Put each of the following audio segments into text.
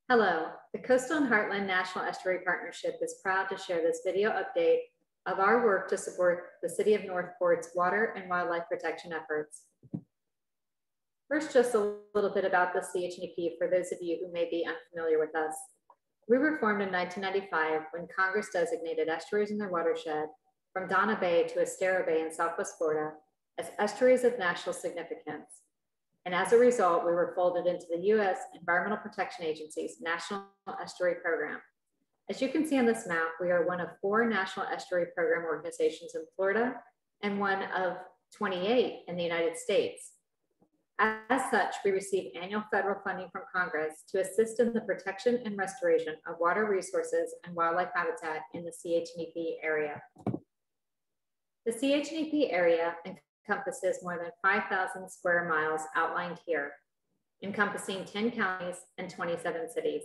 Hello, the Coastal and Heartland National Estuary Partnership is proud to share this video update of our work to support the City of Northport's water and wildlife protection efforts. First, just a little bit about the CHNEP for those of you who may be unfamiliar with us. We were formed in 1995 when Congress designated estuaries in their watershed from Donna Bay to Estero Bay in Southwest Florida as estuaries of national significance. And as a result, we were folded into the U.S. Environmental Protection Agency's National Estuary Program. As you can see on this map, we are one of 4 National Estuary Program organizations in Florida and one of 28 in the United States. As such, we receive annual federal funding from Congress to assist in the protection and restoration of water resources and wildlife habitat in the CHNEP area. The CHNEP area encompasses more than 5,000 square miles outlined here, encompassing 10 counties and 27 cities.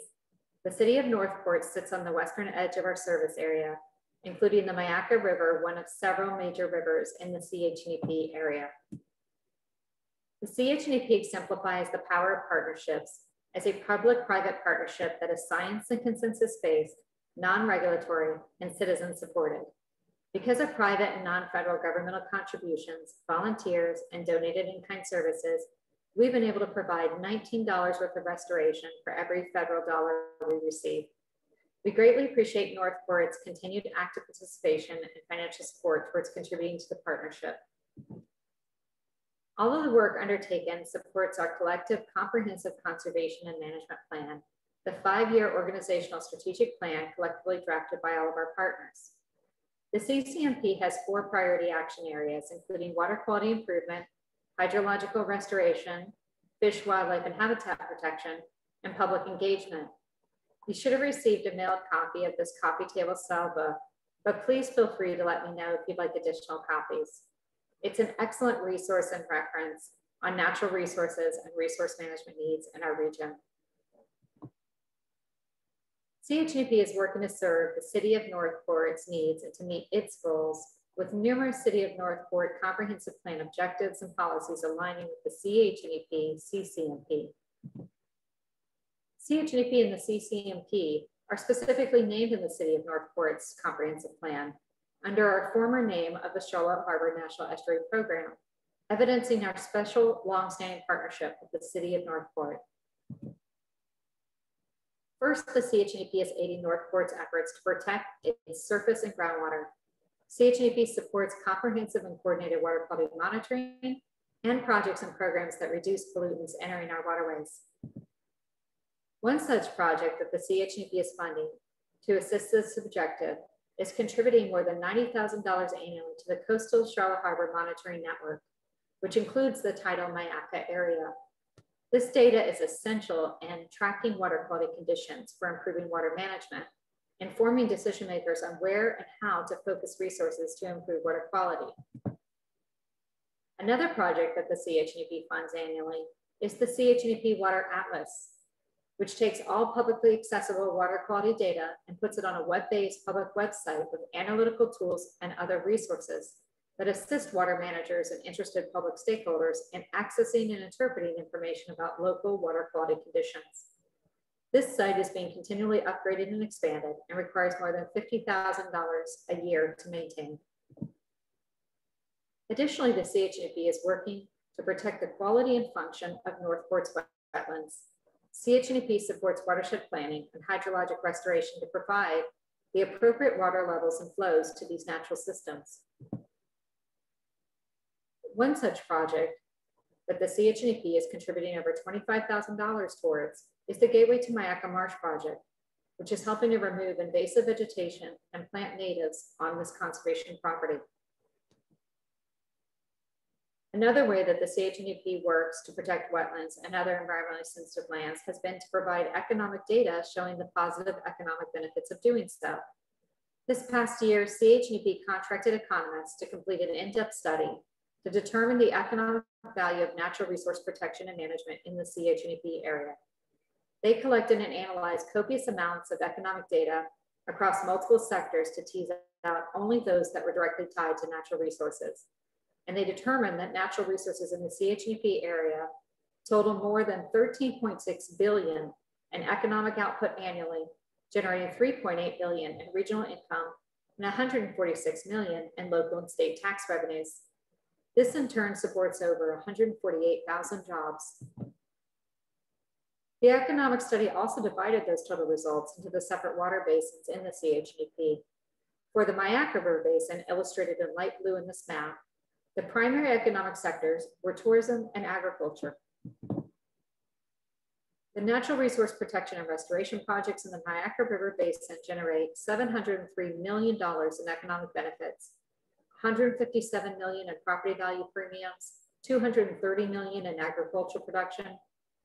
The city of Northport sits on the western edge of our service area, including the MYAKKA River, one of several major rivers in the CHNEP area. The CHNEP exemplifies the power of partnerships as a public-private partnership that is science and consensus-based, non-regulatory, and citizen-supported. Because of private and non-federal governmental contributions, volunteers, and donated in-kind services, we've been able to provide $19 worth of restoration for every federal dollar we receive. We greatly appreciate Northport's continued active participation and financial support towards contributing to the partnership. All of the work undertaken supports our collective comprehensive conservation and management plan, the 5-year organizational strategic plan collectively drafted by all of our partners. The CCMP has 4 priority action areas, including water quality improvement, hydrological restoration, fish, wildlife, and habitat protection, and public engagement. You should have received a mailed copy of this coffee table style book, but please feel free to let me know if you'd like additional copies. It's an excellent resource and reference on natural resources and resource management needs in our region. CHNEP is working to serve the City of Northport's needs and to meet its goals with numerous City of Northport comprehensive plan objectives and policies aligning with the CHNEP CCMP. CHNEP and the CCMP are specifically named in the City of Northport's comprehensive plan under our former name of the Charlotte Harbor National Estuary Program, evidencing our special long-standing partnership with the City of Northport. First, the CHNEP is aiding Northport's efforts to protect its surface and groundwater. CHNEP supports comprehensive and coordinated water quality monitoring and projects and programs that reduce pollutants entering our waterways. One such project that the CHNEP is funding to assist this objective is contributing more than $90,000 annually to the Coastal Charlotte Harbor Monitoring Network, which includes the tidal MYAKKA area. This data is essential in tracking water quality conditions for improving water management, informing decision makers on where and how to focus resources to improve water quality. Another project that the CHNEP funds annually is the CHNEP Water Atlas, which takes all publicly accessible water quality data and puts it on a web-based public website with analytical tools and other resources that assist water managers and interested public stakeholders in accessing and interpreting information about local water quality conditions. This site is being continually upgraded and expanded and requires more than $50,000 a year to maintain. Additionally, the CHNEP is working to protect the quality and function of Northport's wetlands. CHNEP supports watershed planning and hydrologic restoration to provide the appropriate water levels and flows to these natural systems. One such project that the CHNEP is contributing over $25,000 towards is the Gateway to MYAKKA Marsh project, which is helping to remove invasive vegetation and plant natives on this conservation property. Another way that the CHNEP works to protect wetlands and other environmentally sensitive lands has been to provide economic data showing the positive economic benefits of doing so. This past year, CHNEP contracted economists to complete an in-depth study to determine the economic value of natural resource protection and management in the CHNEP area. They collected and analyzed copious amounts of economic data across multiple sectors to tease out only those that were directly tied to natural resources. And they determined that natural resources in the CHNEP area total more than $13.6 billion and economic output annually, generating $3.8 billion in regional income and $146 million in local and state tax revenues. This in turn supports over 148,000 jobs. The economic study also divided those total results into the separate water basins in the CHNEP. For the MYAKKA River Basin, illustrated in light blue in this map, the primary economic sectors were tourism and agriculture. The natural resource protection and restoration projects in the MYAKKA River Basin generate $703 million in economic benefits, $157 million in property value premiums, $230 million in agricultural production,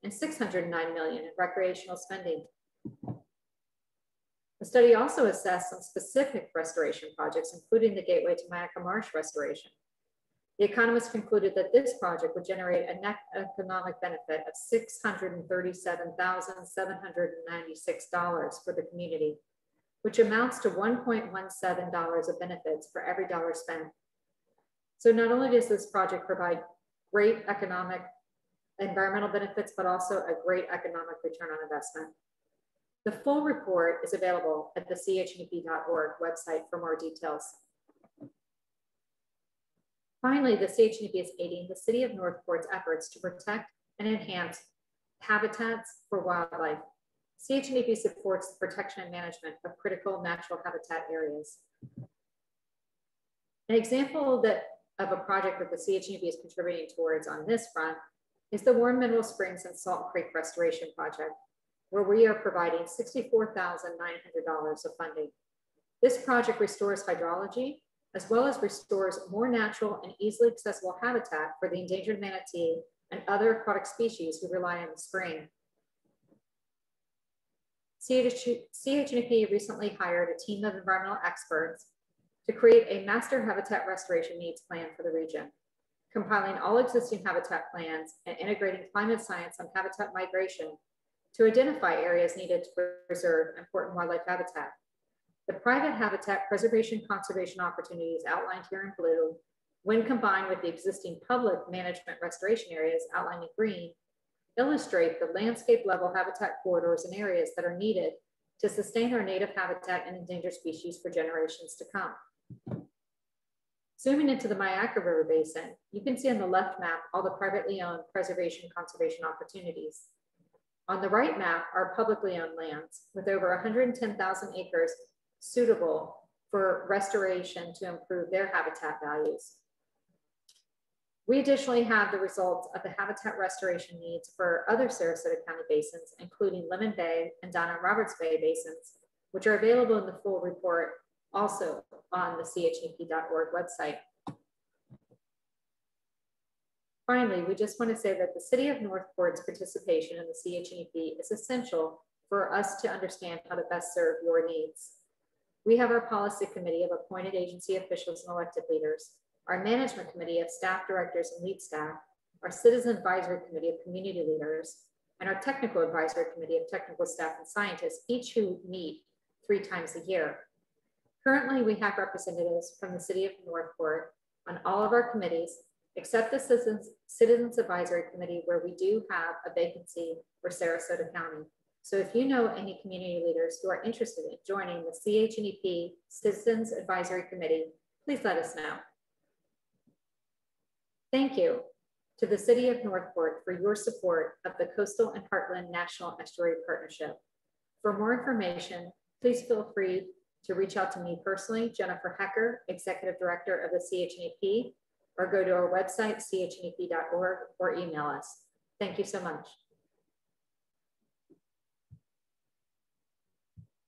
and $609 million in recreational spending. The study also assessed some specific restoration projects, including the Gateway to MYAKKA Marsh restoration. The economists concluded that this project would generate a net economic benefit of $637,796 for the community, which amounts to $1.17 of benefits for every dollar spent. So not only does this project provide great environmental benefits, but also a great economic return on investment. The full report is available at the CHNEP.org website for more details. Finally, the CHNEP is aiding the City of Northport's efforts to protect and enhance habitats for wildlife. CHNEP supports the protection and management of critical natural habitat areas. An example of a project that the CHNEP is contributing towards on this front is the Warm Mineral Springs and Salt Creek Restoration Project, where we are providing $64,900 of funding. This project restores hydrology, as well as restores more natural and easily accessible habitat for the endangered manatee and other aquatic species who rely on the spring. CHNEP recently hired a team of environmental experts to create a master habitat restoration needs plan for the region, compiling all existing habitat plans and integrating climate science on habitat migration to identify areas needed to preserve important wildlife habitat. The private habitat preservation conservation opportunities outlined here in blue, when combined with the existing public management restoration areas outlined in green, illustrate the landscape level habitat corridors and areas that are needed to sustain our native habitat and endangered species for generations to come. Zooming into the MYAKKA River Basin, you can see on the left map all the privately owned preservation conservation opportunities. On the right map are publicly owned lands with over 110,000 acres suitable for restoration to improve their habitat values. We additionally have the results of the habitat restoration needs for other Sarasota County basins, including Lemon Bay and Donna and Roberts Bay basins, which are available in the full report also on the CHNEP.org website. Finally, we just want to say that the City of Northport's participation in the CHNEP is essential for us to understand how to best serve your needs. We have our policy committee of appointed agency officials and elected leaders, our management committee of staff directors and lead staff, our citizen advisory committee of community leaders, and our technical advisory committee of technical staff and scientists, each who meet 3 times a year. Currently, we have representatives from the City of Northport on all of our committees, except the Citizens Advisory Committee, where we do have a vacancy for Sarasota County. So if you know any community leaders who are interested in joining the CHNEP Citizens Advisory Committee, please let us know. Thank you to the City of Northport for your support of the Coastal and Heartland National Estuary Partnership. For more information, please feel free to reach out to me personally, Jennifer Hecker, Executive Director of the CHNEP, or go to our website, chnep.org, or email us. Thank you so much.